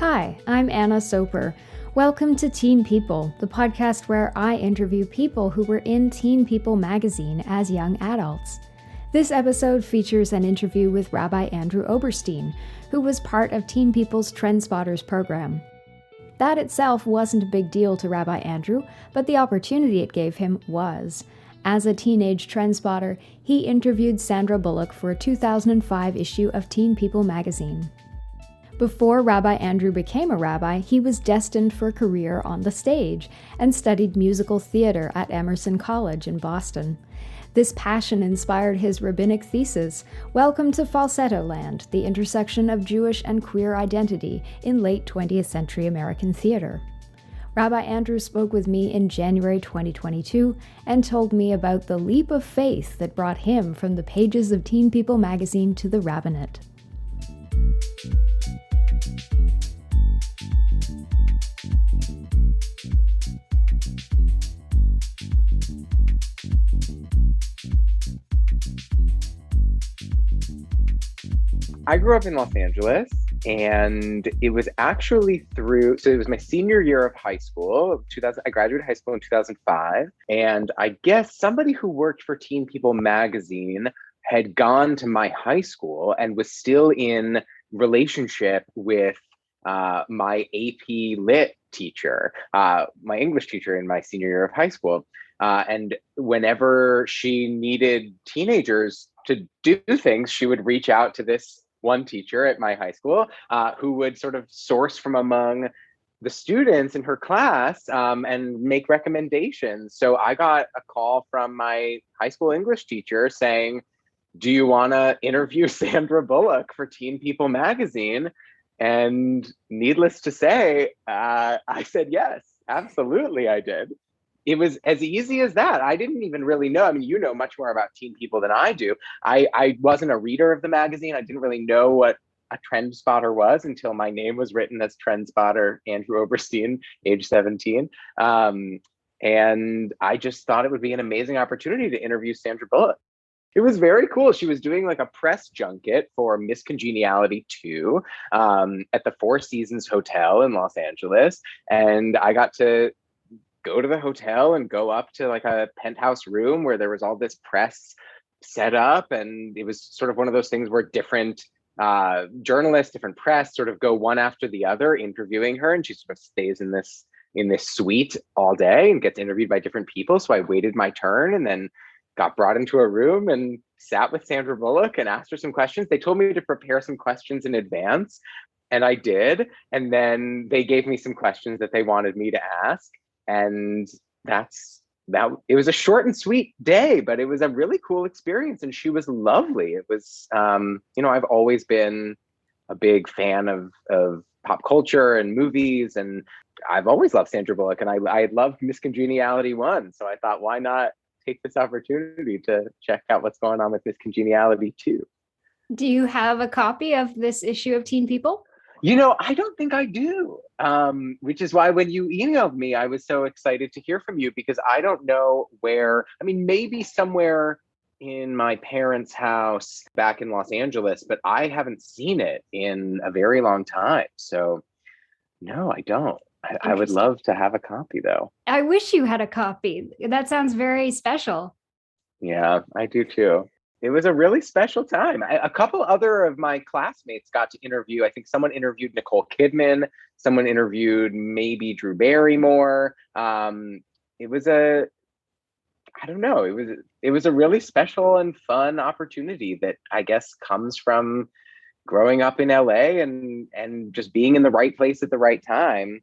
Hi, I'm Anna Soper. Welcome to Teen People, the podcast where I interview people who were in Teen People magazine as young adults. This episode features an interview with Rabbi Andrew Oberstein, who was part of Teen People's Trendspotters program. That itself wasn't a big deal to Rabbi Andrew, but the opportunity it gave him was. As a teenage trendspotter, he interviewed Sandra Bullock for a 2005 issue of Teen People magazine. Before Rabbi Andrew became a rabbi, he was destined for a career on the stage and studied musical theater at Emerson College in Boston. This passion inspired his rabbinic thesis, Welcome to Falsettoland, the intersection of Jewish and queer identity in late 20th century American theater. Rabbi Andrew spoke with me in January 2022 and told me about the leap of faith that brought him from the pages of Teen People magazine to the rabbinate. I grew up in Los Angeles, and it was actually it was my senior year of high school. I graduated high school in 2005, and I guess somebody who worked for Teen People magazine had gone to my high school and was still in relationship with my AP Lit teacher, my English teacher in my senior year of high school. And whenever she needed teenagers to do things, she would reach out to this one teacher at my high school who would sort of source from among the students in her class and make recommendations. So I got a call from my high school English teacher saying, do you want to interview Sandra Bullock for Teen People magazine? And needless to say, I said yes, absolutely I did. It was as easy as that. I didn't even really know. I mean, you know much more about Teen People than I do. I wasn't a reader of the magazine. I didn't really know what a trend spotter was until my name was written as trend spotter Andrew Oberstein, age 17. And I just thought it would be an amazing opportunity to interview Sandra Bullock. It was very cool. She was doing like a press junket for Miss Congeniality 2 at the Four Seasons Hotel in Los Angeles. And I got to go to the hotel and go up to like a penthouse room where there was all this press set up. And it was sort of one of those things where different journalists, different press sort of go one after the other interviewing her. And she sort of stays in this suite all day and gets interviewed by different people. So I waited my turn and then got brought into a room and sat with Sandra Bullock and asked her some questions. They told me to prepare some questions in advance, and I did. And then they gave me some questions that they wanted me to ask. And it was a short and sweet day, but it was a really cool experience. And she was lovely. It was, I've always been a big fan of pop culture and movies. And I've always loved Sandra Bullock, and I loved Miss Congeniality 1. So I thought, why not take this opportunity to check out what's going on with Miss Congeniality 2. Do you have a copy of this issue of Teen People? I don't think I do, which is why when you emailed me, I was so excited to hear from you, because I don't know where. I mean, maybe somewhere in my parents' house back in Los Angeles, but I haven't seen it in a very long time. So no, I don't. I would love to have a copy, though. I wish you had a copy. That sounds very special. Yeah, I do too. It was a really special time. A couple other of my classmates got to interview. I think someone interviewed Nicole Kidman. Someone interviewed maybe Drew Barrymore. It was a really special and fun opportunity that I guess comes from growing up in LA and just being in the right place at the right time.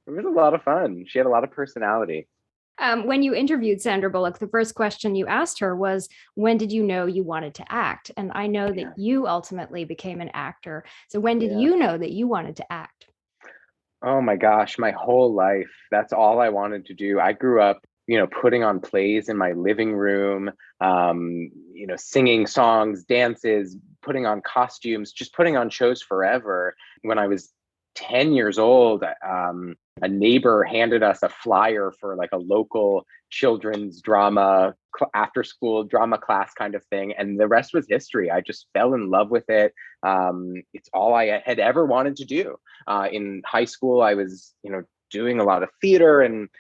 It was a lot of fun. She had a lot of personality. When you interviewed Sandra Bullock, the first question you asked her was, when did you know you wanted to act? And I know that you ultimately became an actor. So when did you know that you wanted to act? Oh my gosh, my whole life. That's all I wanted to do. I grew up, putting on plays in my living room, singing songs, dances, putting on costumes, just putting on shows forever. When I was 10 years old, a neighbor handed us a flyer for like a local children's drama after school drama class kind of thing. And the rest was history. I just fell in love with it. It's all I had ever wanted to do. In high school, I was, doing a lot of theater, and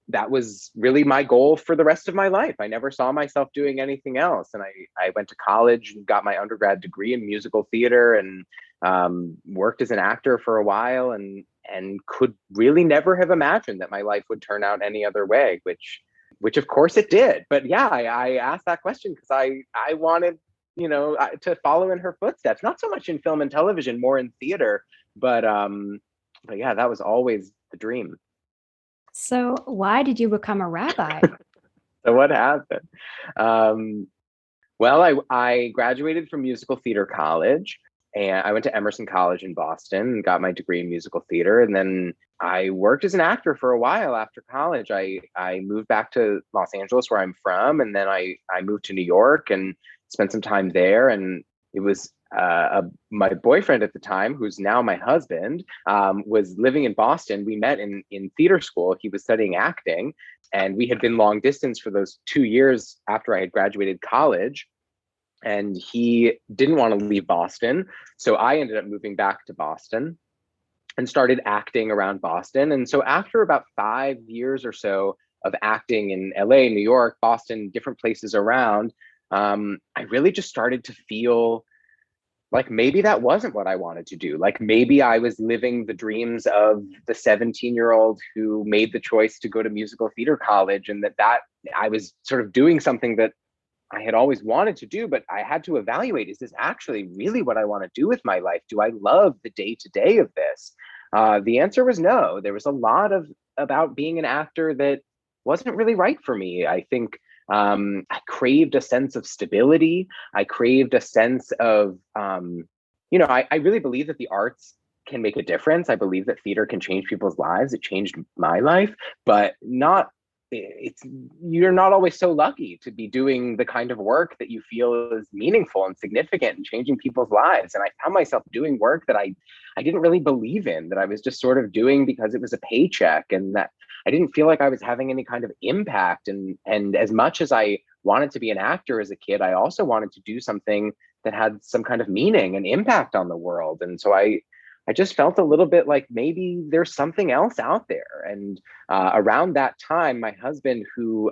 that was really my goal for the rest of my life. I never saw myself doing anything else. And I went to college and got my undergrad degree in musical theater, and worked as an actor for a while, and could really never have imagined that my life would turn out any other way, which of course it did. But yeah, I asked that question because I wanted, to follow in her footsteps, not so much in film and television, more in theater. But yeah, that was always the dream. So why did you become a rabbi? So what happened? Well, I graduated from musical theater college, and I went to Emerson College in Boston and got my degree in musical theater. And then I worked as an actor for a while after college. I moved back to Los Angeles, where I'm from, and then I moved to New York and spent some time there. And it was my boyfriend at the time, who's now my husband, was living in Boston. We met in theater school. He was studying acting, and we had been long distance for those 2 years after I had graduated college. And he didn't want to leave Boston. So I ended up moving back to Boston and started acting around Boston. And so after about 5 years or so of acting in LA, New York, Boston, different places around, I really just started to feel like maybe that wasn't what I wanted to do. Like maybe I was living the dreams of the 17-year-old who made the choice to go to musical theater college, and that I was sort of doing something that I had always wanted to do, but I had to evaluate, is this actually really what I want to do with my life? Do I love the day-to-day of this? The answer was no. There was a lot about being an actor that wasn't really right for me. I think I craved a sense of stability. I craved a sense of, I really believe that the arts can make a difference. I believe that theater can change people's lives. It changed my life, but you're not always so lucky to be doing the kind of work that you feel is meaningful and significant and changing people's lives. And I found myself doing work that I didn't really believe in, that I was just sort of doing because it was a paycheck, and that I didn't feel like I was having any kind of impact. And as much as I wanted to be an actor as a kid, I also wanted to do something that had some kind of meaning and impact on the world. And so I just felt a little bit like maybe there's something else out there. And around that time, my husband, who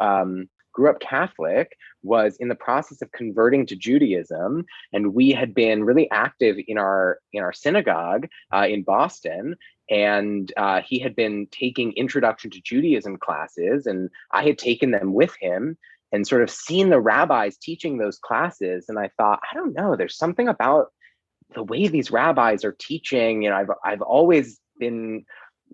grew up Catholic, was in the process of converting to Judaism. And we had been really active in our synagogue in Boston. And he had been taking Introduction to Judaism classes, and I had taken them with him and sort of seen the rabbis teaching those classes. And I thought, I don't know, there's something about the way these rabbis are teaching. I've always been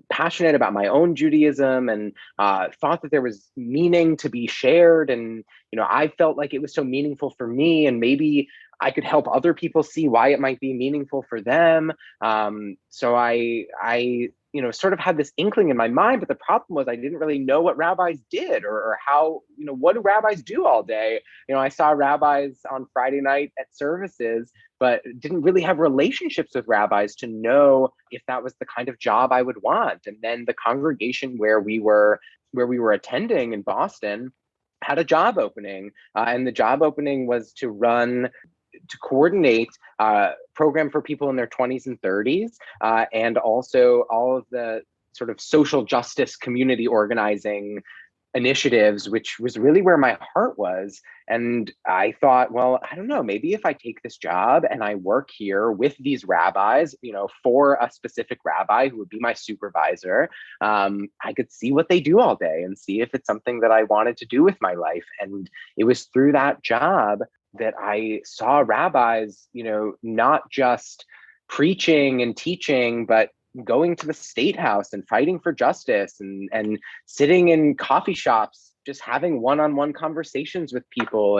passionate about my own Judaism, and thought that there was meaning to be shared. And, I felt like it was so meaningful for me, and maybe I could help other people see why it might be meaningful for them. So I sort of had this inkling in my mind, but the problem was I didn't really know what rabbis did, or how, what do rabbis do all day? I saw rabbis on Friday night at services, but didn't really have relationships with rabbis to know if that was the kind of job I would want. And then the congregation where we were attending in Boston had a job opening, and the job opening was to coordinate a program for people in their 20s and 30s, and also all of the sort of social justice community organizing initiatives, which was really where my heart was. And I thought, well, I don't know, maybe if I take this job and I work here with these rabbis, for a specific rabbi who would be my supervisor, I could see what they do all day and see if it's something that I wanted to do with my life. And it was through that job that I saw rabbis, not just preaching and teaching, but going to the state house and fighting for justice, and sitting in coffee shops, just having one-on-one conversations with people,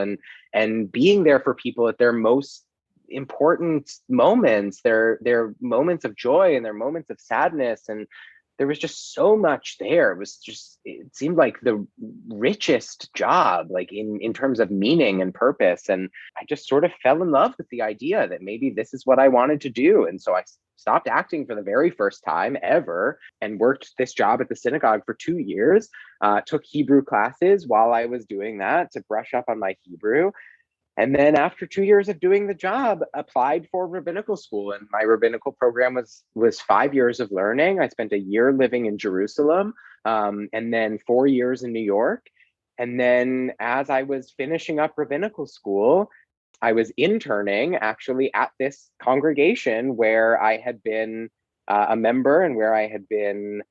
and being there for people at their most important moments, their moments of joy and their moments of sadness. And there was just so much there. It seemed like the richest job, like in terms of meaning and purpose. And I just sort of fell in love with the idea that maybe this is what I wanted to do. And so I stopped acting for the very first time ever and worked this job at the synagogue for 2 years, took Hebrew classes while I was doing that to brush up on my Hebrew. And then after 2 years of doing the job, applied for rabbinical school. And my rabbinical program was 5 years of learning. I spent a year living in Jerusalem, and then 4 years in New York. And then as I was finishing up rabbinical school, I was interning actually at this congregation where I had been a member and where I had been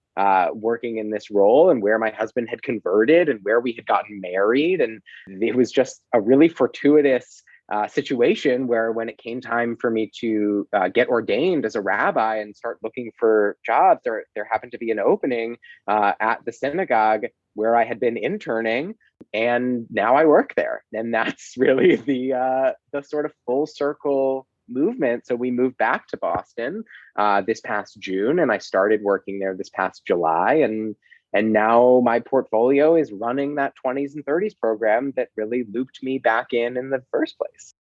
working in this role, and where my husband had converted and where we had gotten married. And it was just a really fortuitous situation where when it came time for me to get ordained as a rabbi and start looking for jobs, there happened to be an opening at the synagogue where I had been interning, and now I work there. And that's really the sort of full circle movement. So we moved back to Boston this past June, and I started working there this past July. And now my portfolio is running that 20s and 30s program that really looped me back in the first place.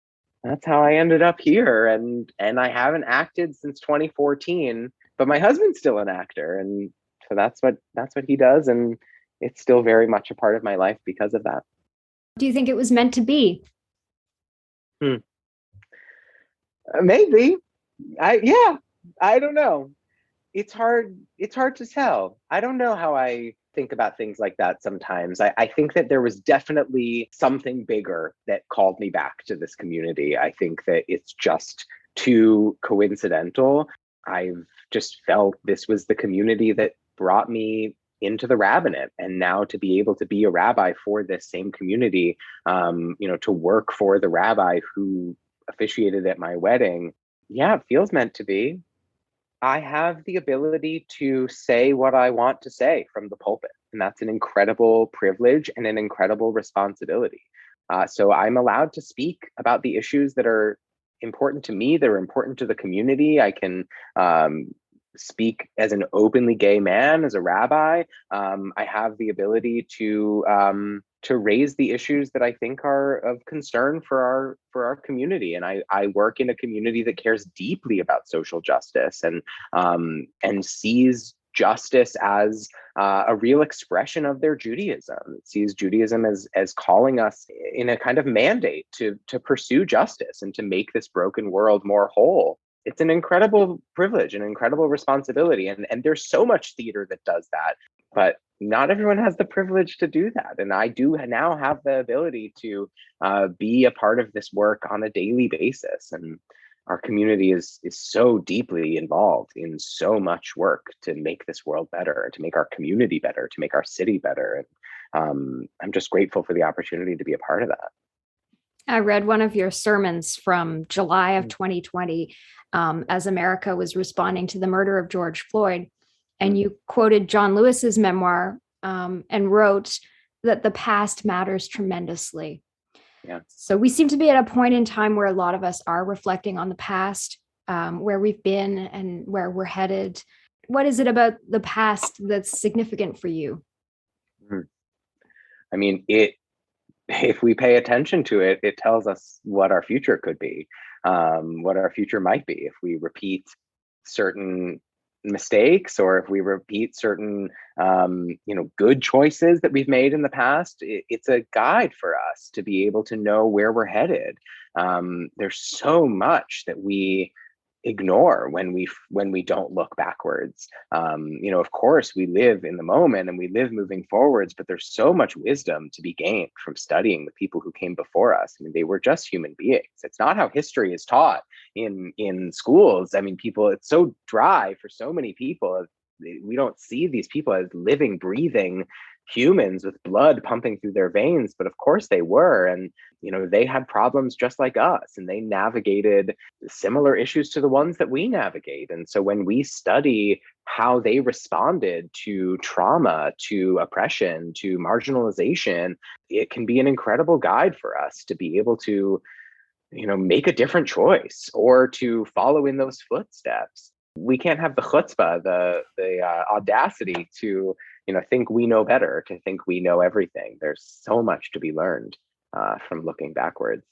That's how I ended up here. And I haven't acted since 2014, but my husband's still an actor. And so that's what he does. And it's still very much a part of my life because of that. Do you think it was meant to be? Maybe. I don't know. It's hard to tell. I don't know how I think about things like that sometimes. I think that there was definitely something bigger that called me back to this community. I think that it's just too coincidental. I've just felt this was the community that brought me into the rabbinate, and now to be able to be a rabbi for this same community, to work for the rabbi who officiated at my wedding. Yeah, it feels meant to be. I have the ability to say what I want to say from the pulpit, and that's an incredible privilege and an incredible responsibility. So I'm allowed to speak about the issues that are important to me, that are important to the community. I can speak as an openly gay man, as a rabbi. I have the ability to raise the issues that I think are of concern for our community. And I work in a community that cares deeply about social justice and sees justice as a real expression of their Judaism. It sees Judaism as calling us in a kind of mandate to pursue justice and to make this broken world more whole. It's an incredible privilege, an incredible responsibility. And there's so much theater that does that, but not everyone has the privilege to do that. And I do now have the ability to be a part of this work on a daily basis. And our community is so deeply involved in so much work to make this world better, to make our community better, to make our city better. And I'm just grateful for the opportunity to be a part of that. I read one of your sermons from July of 2020 as America was responding to the murder of George Floyd. And you quoted John Lewis's memoir and wrote that the past matters tremendously. Yeah. So we seem to be at a point in time where a lot of us are reflecting on the past, where we've been and where we're headed. What is it about the past that's significant for you? I mean, if we pay attention to it, it tells us what our future could be, what our future might be if we repeat certain mistakes, or if we repeat certain good choices that we've made in the past. It's a guide for us to be able to know where we're headed. There's so much that we ignore when we don't look backwards. Of course we live in the moment and we live moving forwards, but there's so much wisdom to be gained from studying the people who came before us. I mean, they were just human beings. It's not how history is taught in schools. I mean, it's so dry for so many people. We don't see these people as living, breathing humans with blood pumping through their veins, but of course they were. And they had problems just like us, and they navigated similar issues to the ones that we navigate. And so when we study how they responded to trauma, to oppression, to marginalization, it can be an incredible guide for us to be able to make a different choice or to follow in those footsteps. We can't have the chutzpah, the audacity to, think we know better, to think we know everything. There's so much to be learned from looking backwards.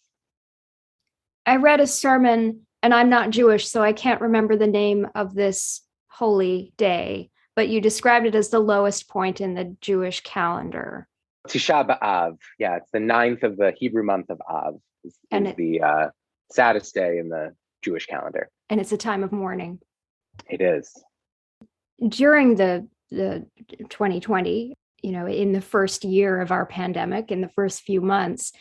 I read a sermon, and I'm not Jewish, so I can't remember the name of this holy day, but you described it as the lowest point in the Jewish calendar. Tisha B'Av. Yeah, it's the 9th of the Hebrew month of Av. Is the saddest day in the Jewish calendar. And it's a time of mourning. It is. During the 2020, in the first year of our pandemic, in the first few months,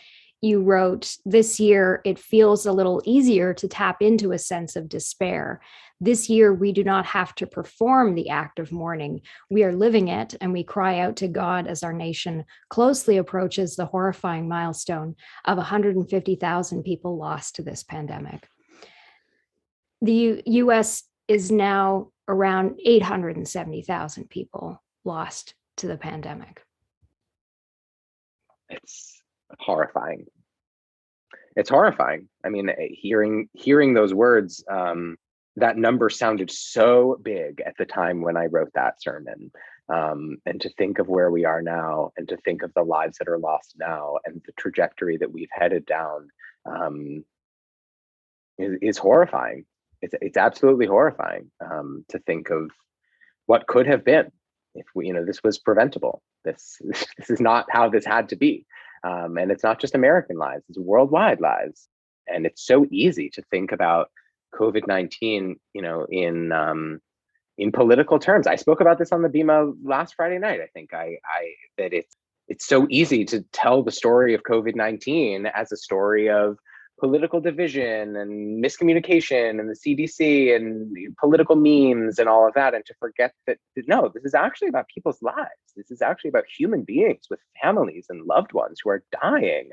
you wrote, "This year, it feels a little easier to tap into a sense of despair. This year, we do not have to perform the act of mourning. We are living it, and we cry out to God as our nation closely approaches the horrifying milestone of 150,000 people lost to this pandemic." The U.S. is now around 870,000 people lost to the pandemic. It's horrifying. It's horrifying. I mean, hearing those words, that number sounded so big at the time when I wrote that sermon. And to think of where we are now, and to think of the lives that are lost now, and the trajectory that we've headed down, is horrifying. It's absolutely horrifying to think of what could have been if this was preventable. This is not how this had to be. And it's not just American lives, it's worldwide lives. And it's so easy to think about COVID-19, in political terms. I spoke about this on the Bima last Friday night. I think that it's so easy to tell the story of COVID-19 as a story of political division and miscommunication and the CDC and political memes and all of that, and to forget that, no, this is actually about people's lives. This is actually about human beings with families and loved ones who are dying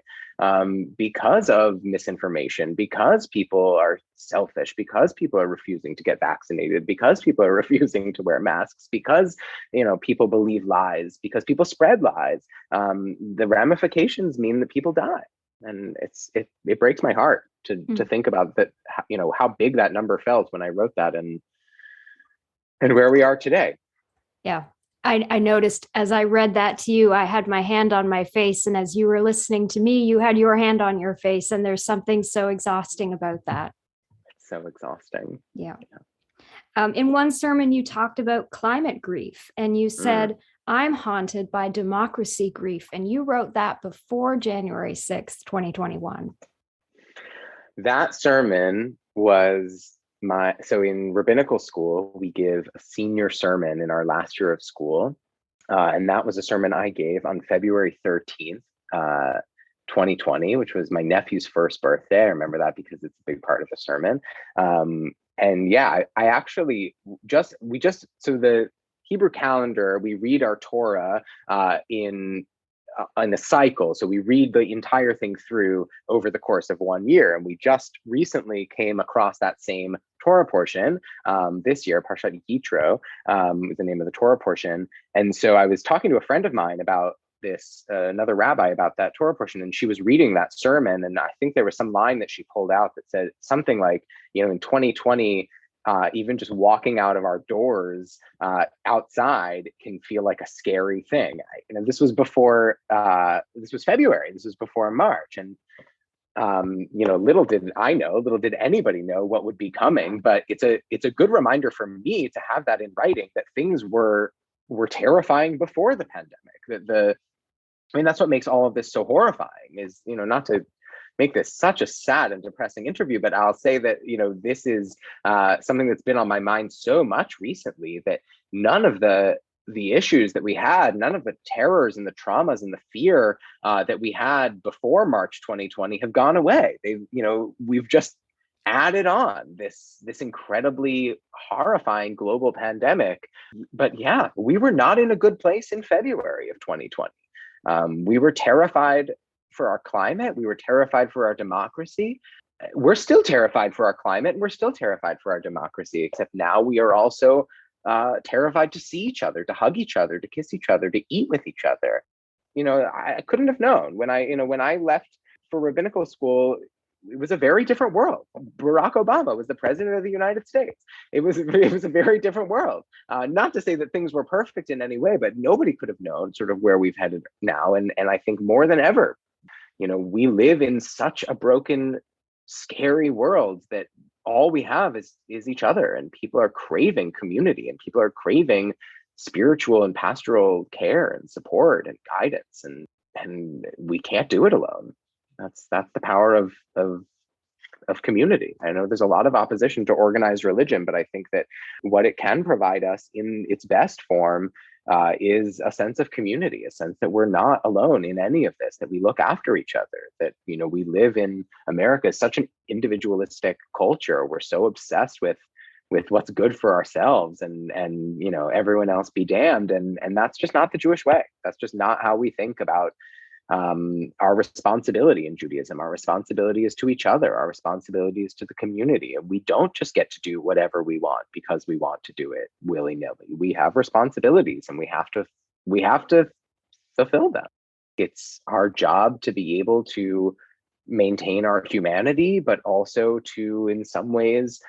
because of misinformation, because people are selfish, because people are refusing to get vaccinated, because people are refusing to wear masks, because people believe lies, because people spread lies. The ramifications mean that people die. And it breaks my heart to think about that, how big that number felt when I wrote that, and where we are today. Yeah. I noticed as I read that to you, I had my hand on my face, and as you were listening to me, you had your hand on your face, and there's something so exhausting about that. It's so exhausting. Yeah. In one sermon, you talked about climate grief, and you said, "I'm haunted by democracy grief." And you wrote that before January 6th, 2021. That sermon was so in rabbinical school, we give a senior sermon in our last year of school. And that was a sermon I gave on February 13th, 2020, which was my nephew's first birthday. I remember that because it's a big part of the sermon. And yeah, I actually so the Hebrew calendar, we read our Torah in a cycle. So we read the entire thing through over the course of 1 year. And we just recently came across that same Torah portion this year. Parshat Yitro is the name of the Torah portion. And so I was talking to a friend of mine about this, another rabbi, about that Torah portion, and she was reading that sermon. And I think there was some line that she pulled out that said something like, in 2020, even just walking out of our doors outside can feel like a scary thing. This was before, this was February, this was before March. And, little did anybody know what would be coming, but it's a good reminder for me to have that in writing, that things were terrifying before the pandemic. That's what makes all of this so horrifying, is, not to make this such a sad and depressing interview, but I'll say that, this is something that's been on my mind so much recently, that none of the issues that we had, none of the terrors and the traumas and the fear that we had before March 2020 have gone away. We've just added on this incredibly horrifying global pandemic. But yeah, we were not in a good place in February of 2020. We were terrified for our climate. We were terrified for our democracy. We're still terrified for our climate, and we're still terrified for our democracy, except now we are also terrified to see each other, to hug each other, to kiss each other, to eat with each other. I couldn't have known when I left for rabbinical school. it was a very different world. Barack Obama was the president of the United States. It was a very different world. Not to say that things were perfect in any way, but nobody could have known sort of where we've headed now. And I think more than ever, we live in such a broken, scary world that all we have is each other, and people are craving community, and people are craving spiritual and pastoral care and support and guidance, and we can't do it alone. That's the power of community. I know there's a lot of opposition to organized religion, but I think that what it can provide us in its best form is a sense of community, a sense that we're not alone in any of this, that we look after each other, that, we live in America, such an individualistic culture. We're so obsessed with what's good for ourselves and everyone else be damned. And that's just not the Jewish way. That's just not how we think about our responsibility in Judaism. Our responsibility is to each other. Our responsibility is to the community. And we don't just get to do whatever we want because we want to do it willy-nilly. We have responsibilities, and we have to fulfill them. It's our job to be able to maintain our humanity, but also to, in some ways,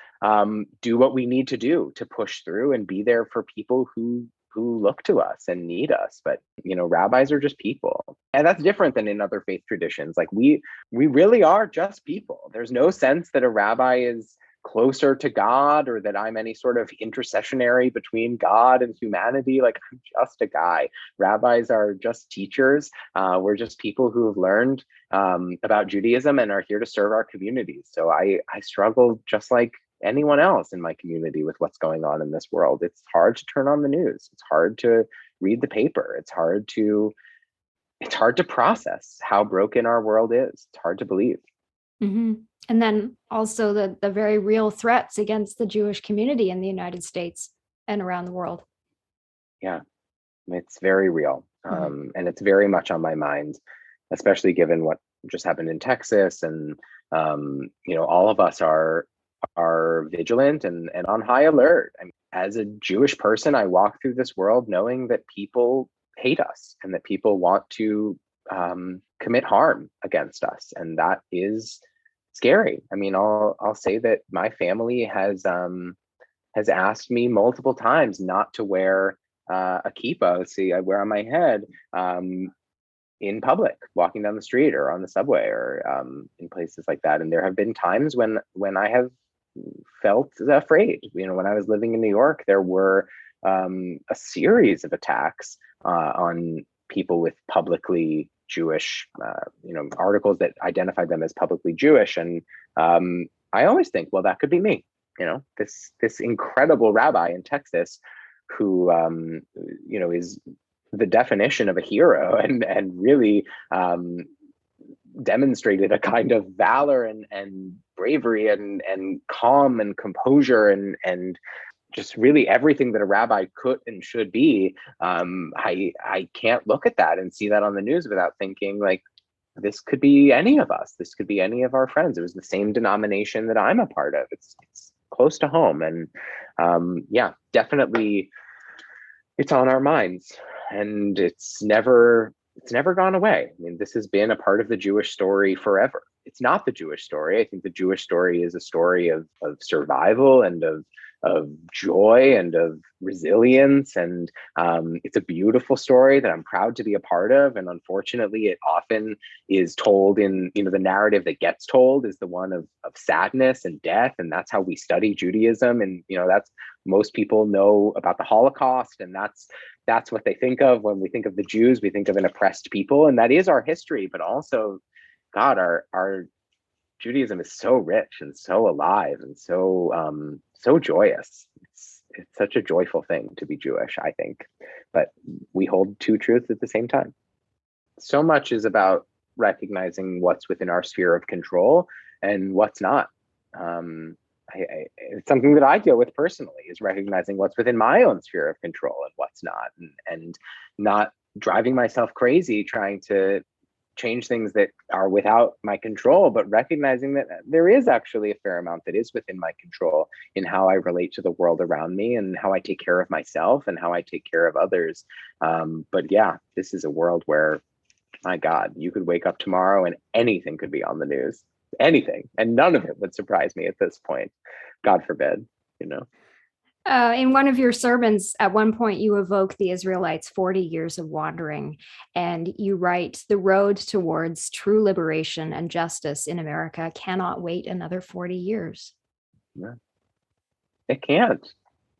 do what we need to do to push through and be there for people who look to us and need us. But rabbis are just people, and that's different than in other faith traditions. Like we really are just people. There's no sense that a rabbi is closer to God, or that I'm any sort of intercessionary between God and humanity. Like, I'm just a guy. Rabbis are just teachers. We're just people who have learned about Judaism and are here to serve our communities. So I struggle just like anyone else in my community with what's going on in this world. It's hard to turn on the news. It's hard to read the paper. It's hard to process how broken our world is. It's hard to believe. Mm-hmm. And then also the very real threats against the Jewish community in the United States and around the world. Yeah, it's very real. And it's very much on my mind, especially given what just happened in Texas. And, all of us are vigilant and on high alert. I mean, as a Jewish person, I walk through this world knowing that people hate us and that people want to commit harm against us, and that is scary. I mean, I'll say that my family has asked me multiple times not to wear a kippah. Let's see, I wear on my head in public, walking down the street or on the subway or in places like that. And there have been times when I have felt afraid. When I was living in New York, there were a series of attacks on people with publicly Jewish, articles that identified them as publicly Jewish. And I always think, well, that could be me. This incredible rabbi in Texas who, is the definition of a hero and really demonstrated a kind of valor and bravery and calm and composure and just really everything that a rabbi could and should be. I can't look at that and see that on the news without thinking, like, this could be any of us. This could be any of our friends. It was the same denomination that I'm a part of. It's close to home. And yeah, definitely it's on our minds, and it's never gone away. I mean, this has been a part of the Jewish story forever. It's not the Jewish story. I think the Jewish story is a story of survival and of joy and of resilience. And it's a beautiful story that I'm proud to be a part of. And unfortunately, it often is told in, the narrative that gets told is the one of sadness and death. And that's how we study Judaism. And, that's most people know about the Holocaust. And that's what they think of when we think of the Jews. We think of an oppressed people. And that is our history. But also, God, our Judaism is so rich and so alive and so joyous. It's such a joyful thing to be Jewish, I think. But we hold two truths at the same time. So much is about recognizing what's within our sphere of control and what's not. It's something that I deal with personally, is recognizing what's within my own sphere of control and what's not, and not driving myself crazy trying to change things that are without my control, but recognizing that there is actually a fair amount that is within my control in how I relate to the world around me and how I take care of myself and how I take care of others. But yeah, this is a world where, my God, you could wake up tomorrow and anything could be on the news. anything. And none of it would surprise me at this point. God forbid, you know. In one of your sermons, at one point, you evoke the Israelites' 40 years of wandering, and you write, "The road towards true liberation and justice in America cannot wait another 40 years." Yeah. It can't.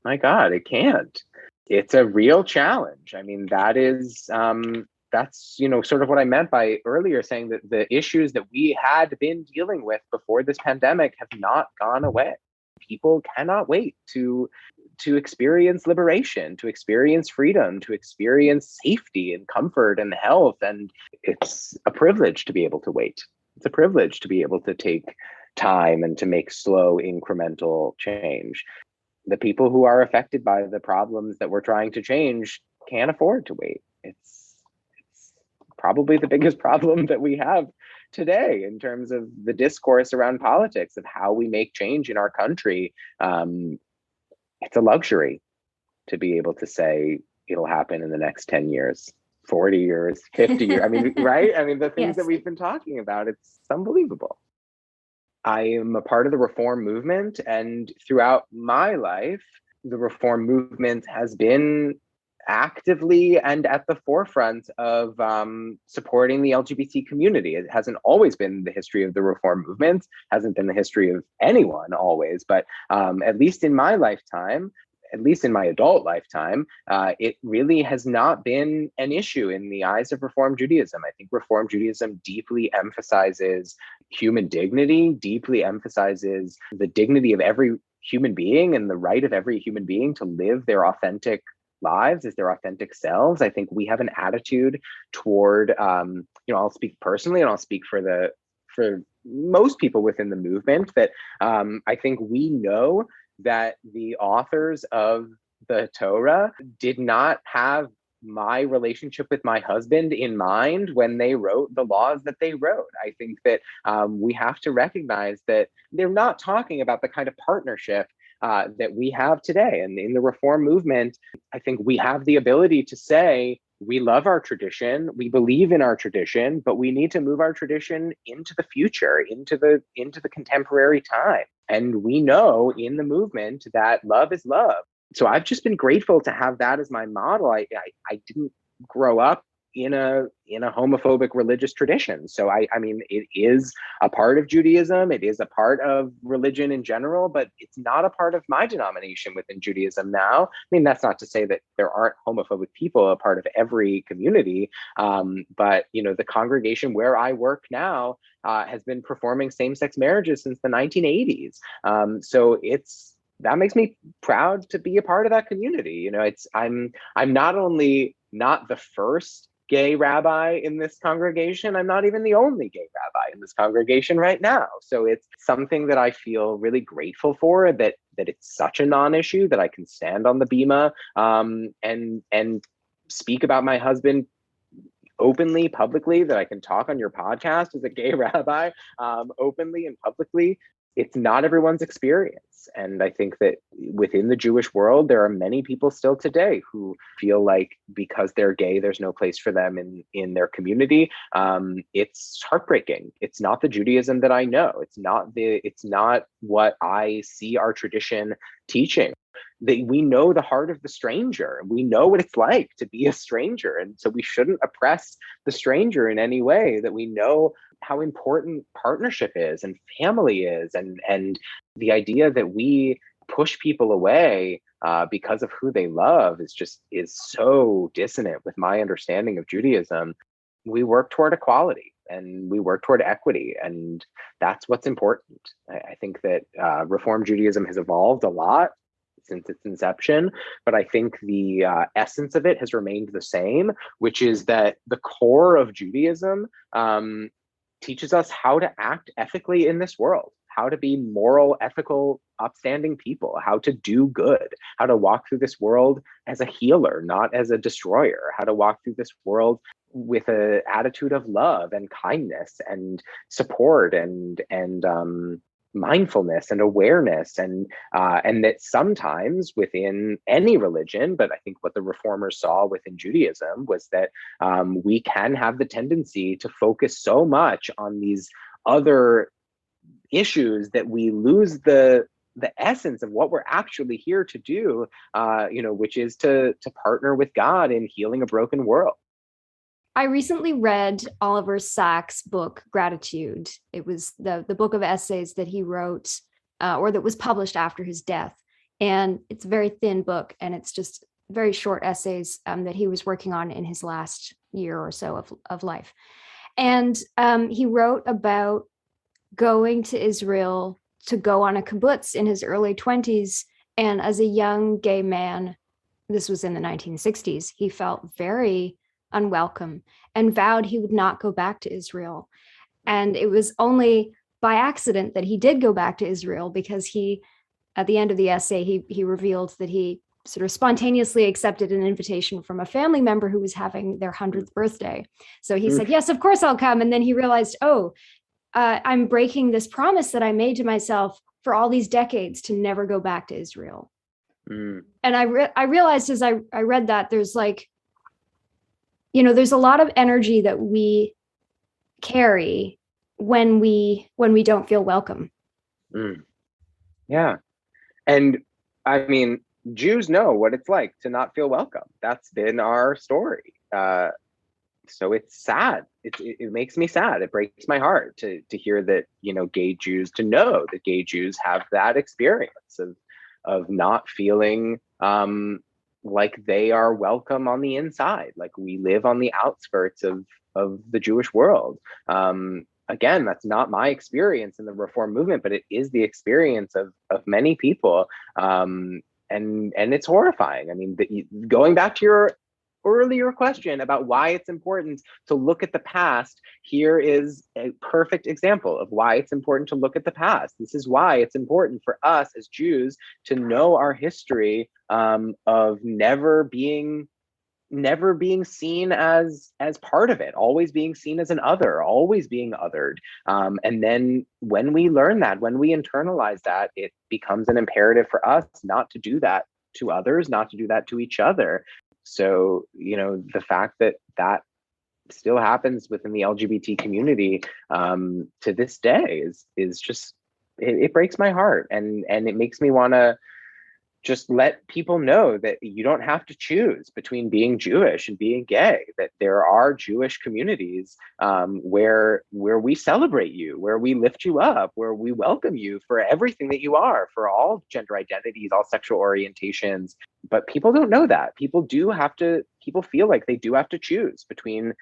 My God, it can't. It's a real challenge. I mean, that's, sort of what I meant by earlier saying that the issues that we had been dealing with before this pandemic have not gone away. People cannot wait to experience liberation, to experience freedom, to experience safety and comfort and health. And it's a privilege to be able to wait. It's a privilege to be able to take time and to make slow incremental change. The people who are affected by the problems that we're trying to change can't afford to wait. It's probably the biggest problem that we have today in terms of the discourse around politics of how we make change in our country. It's a luxury to be able to say it'll happen in the next 10 years, 40 years, 50 years. I mean, right? I mean, the things that we've been talking about, it's unbelievable. I am a part of the reform movement, and throughout my life, the reform movement has been actively and at the forefront of supporting the LGBT community. It hasn't always been the history of the reform movement, hasn't been the history of anyone always, but at least in my lifetime, at least in my adult lifetime, it really has not been an issue in the eyes of Reform Judaism. I think Reform Judaism deeply emphasizes human dignity, deeply emphasizes the dignity of every human being and the right of every human being to live their authentic lives as their authentic selves. I think we have an attitude toward, I'll speak personally and I'll speak for most people within the movement, that I think we know that the authors of the Torah did not have my relationship with my husband in mind when they wrote the laws that they wrote. I think that we have to recognize that they're not talking about the kind of partnership that we have today. And in the reform movement, I think we have the ability to say, we love our tradition, we believe in our tradition, but we need to move our tradition into the future, into the contemporary time. And we know in the movement that love is love. So I've just been grateful to have that as my model. I didn't grow up in a homophobic religious tradition. So I mean, it is a part of Judaism. It is a part of religion in general, but it's not a part of my denomination within Judaism now. I mean, that's not to say that there aren't homophobic people a part of every community. But the congregation where I work now has been performing same-sex marriages since the 1980s. So that makes me proud to be a part of that community. I'm not only not the first gay rabbi in this congregation, I'm not even the only gay rabbi in this congregation right now. So it's something that I feel really grateful for, that it's such a non-issue, that I can stand on the bima and speak about my husband openly, publicly, that I can talk on your podcast as a gay rabbi openly and publicly. It's not everyone's experience. And I think that within the Jewish world, there are many people still today who feel like because they're gay, there's no place for them in their community. It's heartbreaking. It's not the Judaism that I know. It's not what I see our tradition teaching. That we know the heart of the stranger. We know what it's like to be a stranger. And so we shouldn't oppress the stranger in any way. That we know how important partnership is and family is, and the idea that we push people away because of who they love is so dissonant with my understanding of Judaism. We work toward equality and we work toward equity, and that's what's important. I think that Reform Judaism has evolved a lot since its inception, but I think the essence of it has remained the same, which is that the core of Judaism teaches us how to act ethically in this world, how to be moral, ethical, upstanding people, how to do good, how to walk through this world as a healer, not as a destroyer, how to walk through this world with an attitude of love and kindness and support and mindfulness and awareness, and that sometimes within any religion, but I think what the reformers saw within Judaism was that we can have the tendency to focus so much on these other issues that we lose the essence of what we're actually here to do, which is to partner with God in healing a broken world. I recently read Oliver Sacks' book, Gratitude. It was the book of essays that he wrote, or that was published after his death. And it's a very thin book, and it's just very short essays that he was working on in his last year or so of life. And he wrote about going to Israel to go on a kibbutz in his early 20s. And as a young gay man, this was in the 1960s, he felt very unwelcome and vowed he would not go back to Israel. And it was only by accident that he did go back to Israel, because he, at the end of the essay, he revealed that he sort of spontaneously accepted an invitation from a family member who was having their 100th birthday. So he said, yes, of course I'll come. And then he realized, I'm breaking this promise that I made to myself for all these decades to never go back to Israel. And I realized as I read that, there's there's a lot of energy that we carry when we don't feel welcome. Yeah. And I mean, Jews know what it's like to not feel welcome. That's been our story. So it's sad. It makes me sad. It breaks my heart to hear that, gay Jews, to know that gay Jews have that experience of not feeling like they are welcome on the inside. Like we live on the outskirts of the Jewish world. Again, that's not my experience in the Reform movement, but it is the experience of many people. And it's horrifying. I mean, going back to your earlier question about why it's important to look at the past, here is a perfect example of why it's important to look at the past. This is why it's important for us as Jews to know our history of never being seen as part of it, always being seen as an other, always being othered. And then when we learn that, when we internalize that, it becomes an imperative for us not to do that to others, not to do that to each other. So, the fact that still happens within the LGBT community to this day is just, it breaks my heart. And it makes me want to just let people know that you don't have to choose between being Jewish and being gay, that there are Jewish communities where we celebrate you, where we lift you up, where we welcome you for everything that you are, for all gender identities, all sexual orientations. But people don't know that. People feel like they do have to choose between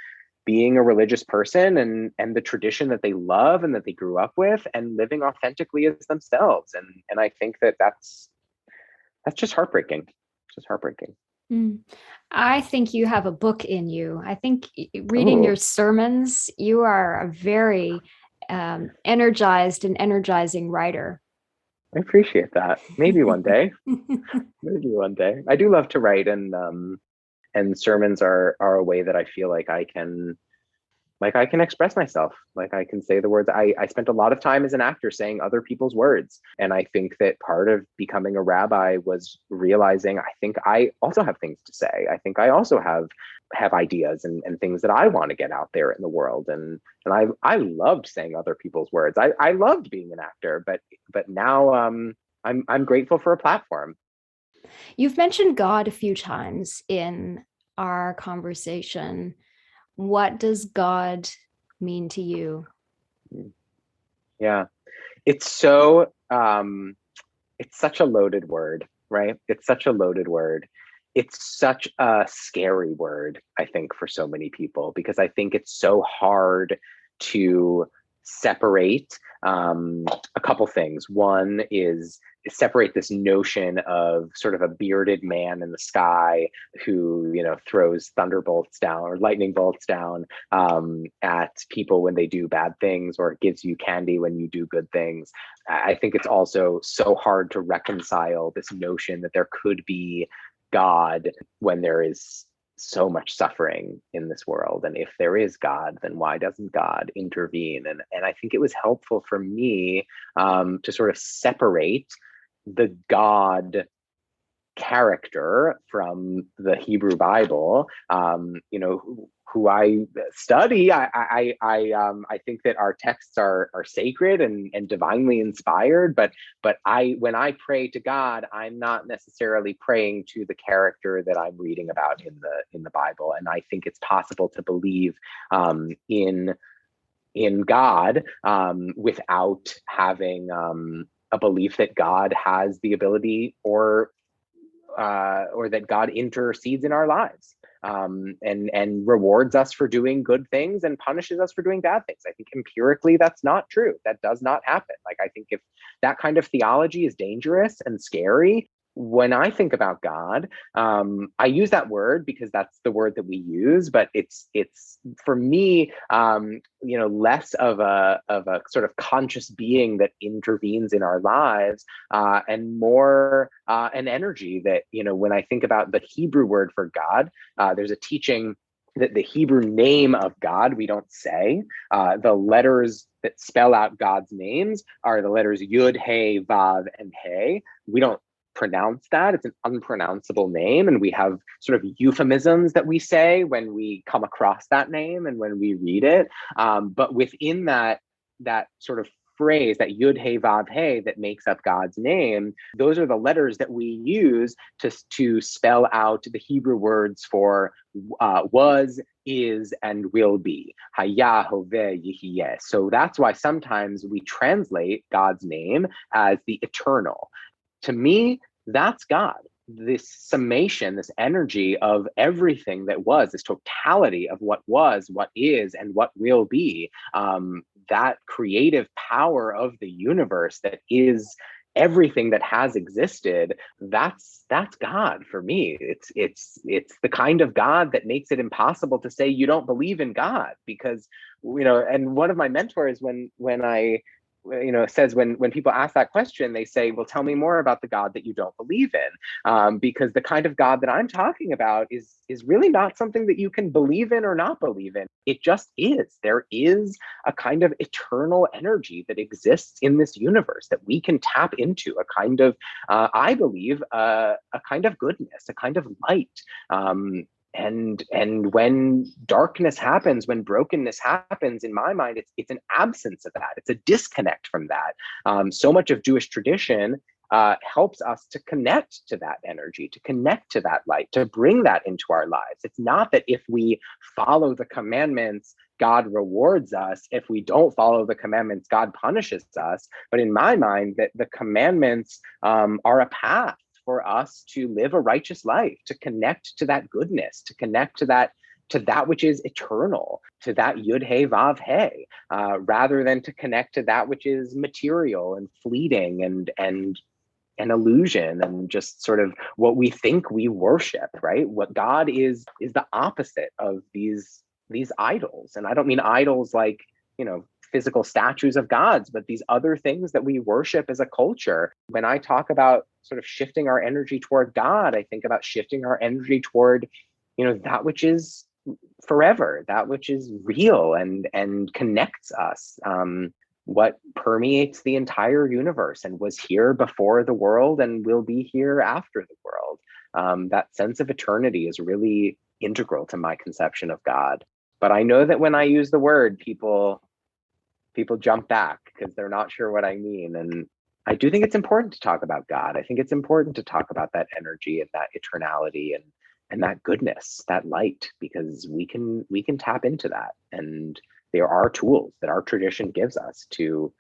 being a religious person and the tradition that they love and that they grew up with, and living authentically as themselves. And I think that's just heartbreaking. Just heartbreaking. I think you have a book in you. I think reading your sermons, you are a very energized and energizing writer. I appreciate that. Maybe one day. Maybe one day. I do love to write, and sermons are a way that I feel like I can express myself. Like I can say the words. I spent a lot of time as an actor saying other people's words. And I think that part of becoming a rabbi was realizing, I think I also have things to say. I think I also have ideas and things that I want to get out there in the world. And I loved saying other people's words. I loved being an actor, but now I'm grateful for a platform. You've mentioned God a few times in our conversation. What does God mean to you? Yeah, it's so, it's such a loaded word, right? It's such a loaded word. It's such a scary word, I think, for so many people, because I think it's so hard to separate a couple things. One is separate this notion of sort of a bearded man in the sky who, throws thunderbolts down or lightning bolts down at people when they do bad things, or gives you candy when you do good things. I think it's also so hard to reconcile this notion that there could be God when there is so much suffering in this world. And if there is God, then why doesn't God intervene? And I think it was helpful for me to sort of separate the God character from the Hebrew Bible, who I study. I think that our texts are sacred and divinely inspired. But when I pray to God, I'm not necessarily praying to the character that I'm reading about in the Bible. And I think it's possible to believe in God without having a belief that God has the ability or that God intercedes in our lives and rewards us for doing good things and punishes us for doing bad things. I think empirically that's not true. That does not happen. Like, I think if that kind of theology is dangerous and scary, when I think about God, I use that word because that's the word that we use, but it's for me, less of a sort of conscious being that intervenes in our lives, and more an energy that, when I think about the Hebrew word for God, there's a teaching that the Hebrew name of God, we don't say. The letters that spell out God's names are the letters Yud, He, Vav, and He. We don't pronounce that. It's an unpronounceable name, and we have sort of euphemisms that we say when we come across that name and when we read it. But within that sort of phrase, that Yud He Vav He that makes up God's name, those are the letters that we use to spell out the Hebrew words for was, is, and will be. Haya, Hoveh, Yihiyeh. So that's why sometimes we translate God's name as the eternal. To me, that's God. This summation, this energy of everything that was, this totality of what was, what is, and what will be, that creative power of the universe that is everything that has existed, that's God for me. It's the kind of God that makes it impossible to say you don't believe in God, because, and one of my mentors, when I says when people ask that question, they say, well, tell me more about the God that you don't believe in, because the kind of God that I'm talking about is really not something that you can believe in or not believe in. It just is. There is a kind of eternal energy that exists in this universe that we can tap into, a kind of, I believe, a kind of goodness, a kind of light. And when darkness happens, when brokenness happens, in my mind, it's an absence of that. It's a disconnect from that. So much of Jewish tradition helps us to connect to that energy, to connect to that light, to bring that into our lives. It's not that if we follow the commandments, God rewards us. If we don't follow the commandments, God punishes us. But in my mind, that the commandments are a path for us to live a righteous life, to connect to that goodness, to connect to that which is eternal, to that Yud He Vav He, rather than to connect to that which is material and fleeting and an illusion and just sort of what we think we worship, right? What God is the opposite of these idols. And I don't mean idols like, physical statues of gods, but these other things that we worship as a culture. When I talk about sort of shifting our energy toward God, I think about shifting our energy toward, that which is forever, that which is real and connects us, what permeates the entire universe and was here before the world and will be here after the world. That sense of eternity is really integral to my conception of God. But I know that when I use the word, people jump back because they're not sure what I mean. And I do think it's important to talk about God. I think it's important to talk about that energy and that eternality and that goodness, that light, because we can tap into that. And there are tools that our tradition gives us to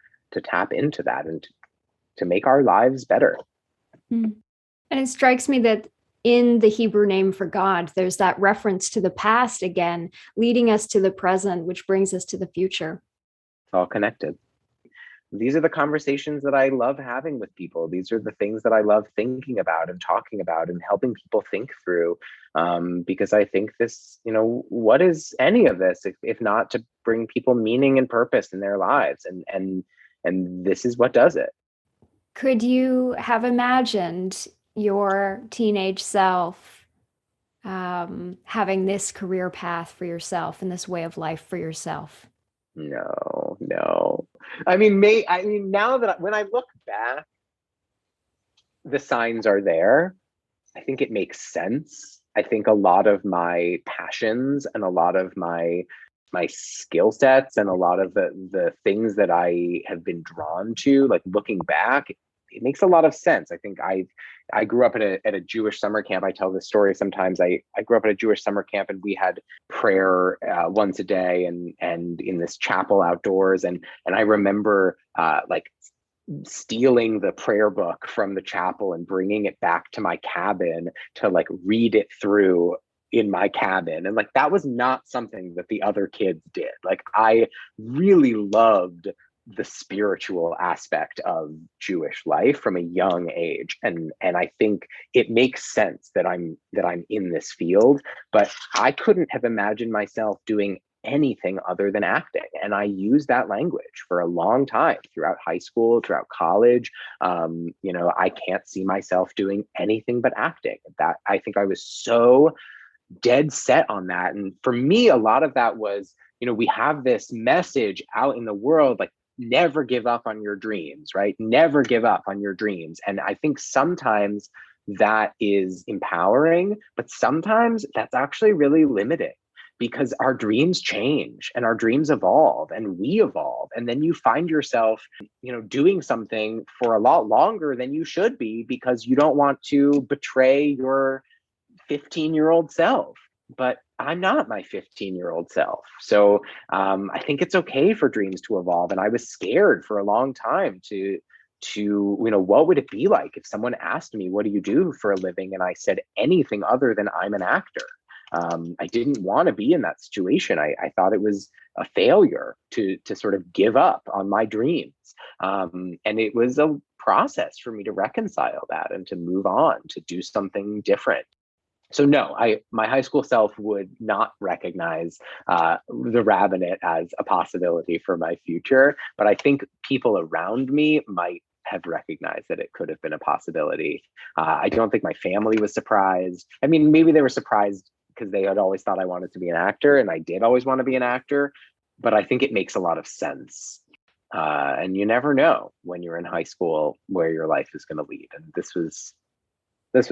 tap into that and to make our lives better. And it strikes me that in the Hebrew name for God, there's that reference to the past again, leading us to the present, which brings us to the future. It's all connected. These are the conversations that I love having with people. These are the things that I love thinking about and talking about and helping people think through, because I think this, what is any of this if not to bring people meaning and purpose in their lives? And this is what does it. Could you have imagined your teenage self having this career path for yourself and this way of life for yourself? No. I mean, now that when I look back, the signs are there. I think it makes sense. I think a lot of my passions and a lot of my skill sets and a lot of the things that I have been drawn to, like looking back, it makes a lot of sense. I think I grew up at a Jewish summer camp. I tell this story sometimes. I grew up at a Jewish summer camp, and we had prayer once a day, and in this chapel outdoors. And I remember like stealing the prayer book from the chapel and bringing it back to my cabin to like read it through in my cabin. And like, that was not something that the other kids did. Like, I really loved the spiritual aspect of Jewish life from a young age. And I think it makes sense that I'm in this field, but I couldn't have imagined myself doing anything other than acting. And I used that language for a long time throughout high school, throughout college. I can't see myself doing anything but acting. That, I think I was so dead set on that. And for me, a lot of that was, we have this message out in the world, like, never give up on your dreams, right? Never give up on your dreams. And I think sometimes that is empowering, but sometimes that's actually really limiting, because our dreams change and our dreams evolve and we evolve. And then you find yourself, doing something for a lot longer than you should be, because you don't want to betray your 15-year-old self. But I'm not my 15-year-old self. So I think it's okay for dreams to evolve. And I was scared for a long time to what would it be like if someone asked me, what do you do for a living? And I said anything other than I'm an actor. I didn't want to be in that situation. I thought it was a failure to sort of give up on my dreams. And it was a process for me to reconcile that and to move on, to do something different. So no, my high school self would not recognize the rabbinate as a possibility for my future, but I think people around me might have recognized that it could have been a possibility. I don't think my family was surprised. I mean, maybe they were surprised because they had always thought I wanted to be an actor, and I did always want to be an actor, but I think it makes a lot of sense. And you never know when you're in high school where your life is going to lead. And this was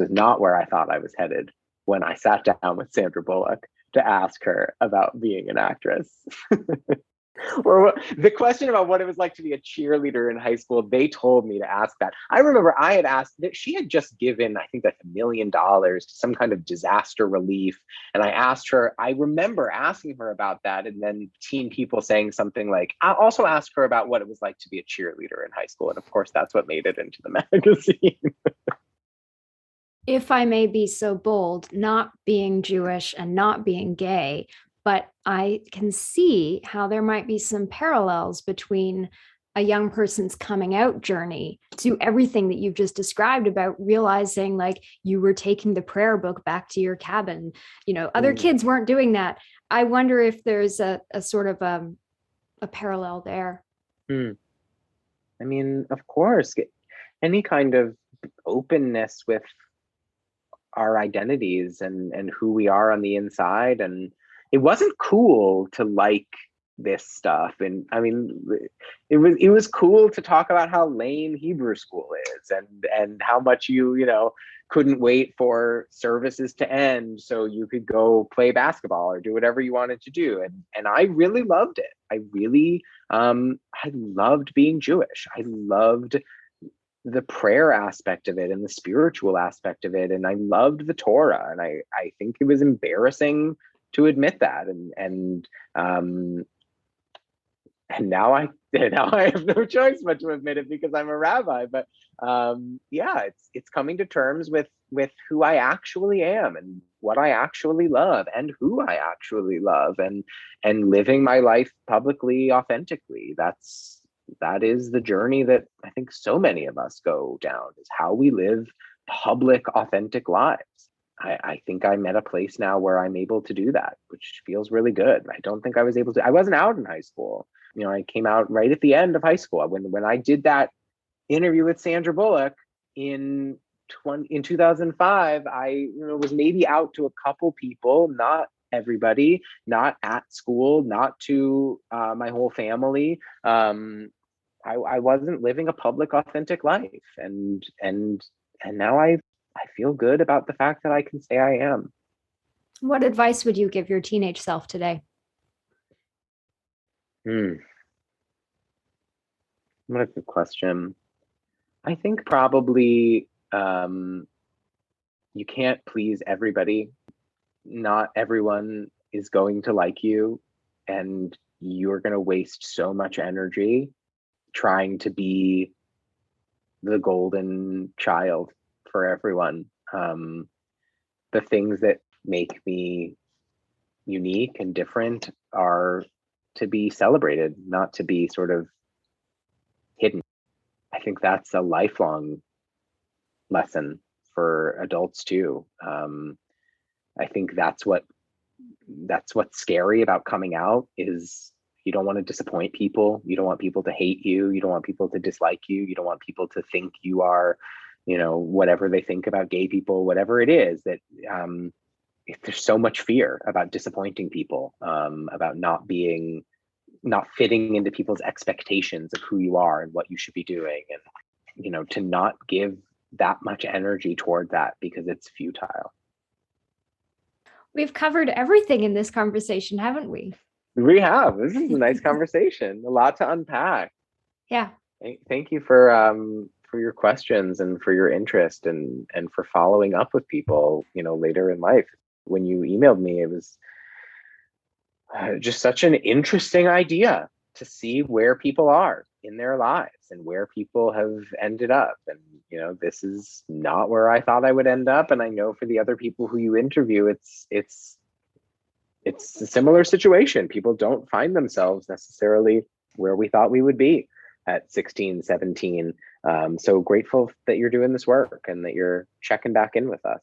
not where I thought I was headed when I sat down with Sandra Bullock to ask her about being an actress. Or the question about what it was like to be a cheerleader in high school, they told me to ask that. I remember I had asked that she had just given, I think, like $1 million to some kind of disaster relief. And I asked her, I remember asking her about that. And then teen people saying something like, I also asked her about what it was like to be a cheerleader in high school. And of course, that's what made it into the magazine. If I may be so bold, not being Jewish and not being gay, but I can see how there might be some parallels between a young person's coming out journey to everything that you've just described about realizing like you were taking the prayer book back to your cabin. Other kids weren't doing that. I wonder if there's a sort of a parallel there. I mean, of course, any kind of openness with our identities and who we are on the inside. And it wasn't cool to like this stuff. And I mean, it was cool to talk about how lame Hebrew school is and how much you couldn't wait for services to end so you could go play basketball or do whatever you wanted to do. And I really loved it. I really I loved being Jewish. I loved the prayer aspect of it and the spiritual aspect of it. And I loved the Torah. And I think it was embarrassing to admit that. And now I have no choice but to admit it because I'm a rabbi. But it's coming to terms with who I actually am and what I actually love and who I actually love and living my life publicly, authentically. That is the journey that I think so many of us go down, is how we live public, authentic lives. I think I'm at a place now where I'm able to do that, which feels really good. I don't think I was able to. I wasn't out in high school. I came out right at the end of high school. When I did that interview with Sandra Bullock in 2005, I was maybe out to a couple people, not everybody, not at school, not to my whole family. I wasn't living a public, authentic life, and now I feel good about the fact that I can say I am. What advice would you give your teenage self today? What a good question. I think probably you can't please everybody. Not everyone is going to like you, and you're going to waste so much energy trying to be the golden child for everyone. The things that make me unique and different are to be celebrated, not to be sort of hidden. I think that's a lifelong lesson for adults too. I think that's what's scary about coming out is you don't want to disappoint people. You don't want people to hate you. You don't want people to dislike you. You don't want people to think you are, whatever they think about gay people, whatever it is that there's so much fear about disappointing people, about not fitting into people's expectations of who you are and what you should be doing. And, to not give that much energy toward that because it's futile. We've covered everything in this conversation, haven't we? We have. This is a nice conversation. A lot to unpack. Yeah. Thank you for your questions and for your interest and for following up with people, later in life. When you emailed me, it was just such an interesting idea to see where people are in their lives and where people have ended up. And, this is not where I thought I would end up. And I know for the other people who you interview, it's a similar situation. People don't find themselves necessarily where we thought we would be at 16, 17. So grateful that you're doing this work and that you're checking back in with us.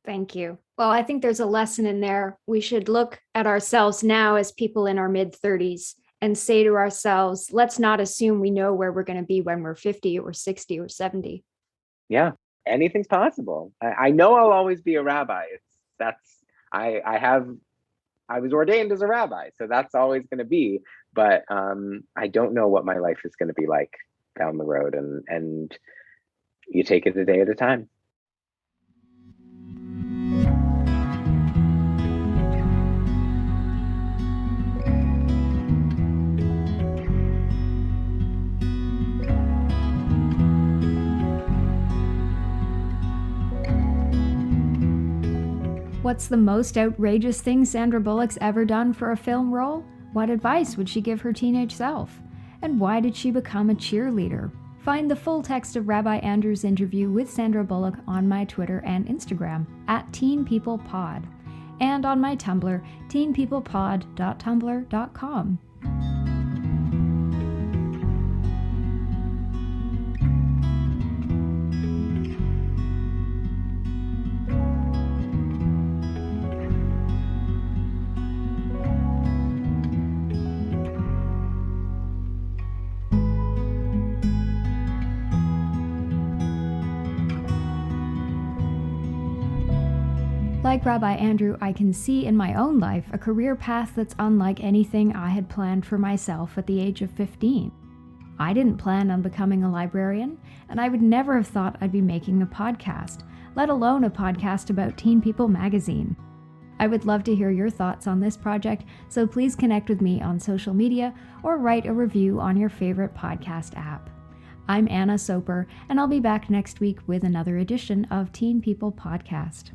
Thank you. Well, I think there's a lesson in there. We should look at ourselves now as people in our mid-30s and say to ourselves, let's not assume we know where we're going to be when we're 50 or 60 or 70. Yeah, anything's possible. I know I'll always be a rabbi. I was ordained as a rabbi, so that's always going to be. But I don't know what my life is going to be like down the road, and you take it a day at a time. What's the most outrageous thing Sandra Bullock's ever done for a film role? What advice would she give her teenage self? And why did she become a cheerleader? Find the full text of Rabbi Andrew's interview with Sandra Bullock on my Twitter and Instagram @TeenPeoplePod, and on my Tumblr, teenpeoplepod.tumblr.com. Like Rabbi Andrew, I can see in my own life a career path that's unlike anything I had planned for myself at the age of 15. I didn't plan on becoming a librarian, and I would never have thought I'd be making a podcast, let alone a podcast about Teen People magazine. I would love to hear your thoughts on this project, so please connect with me on social media or write a review on your favorite podcast app. I'm Anna Soper, and I'll be back next week with another edition of Teen People Podcast.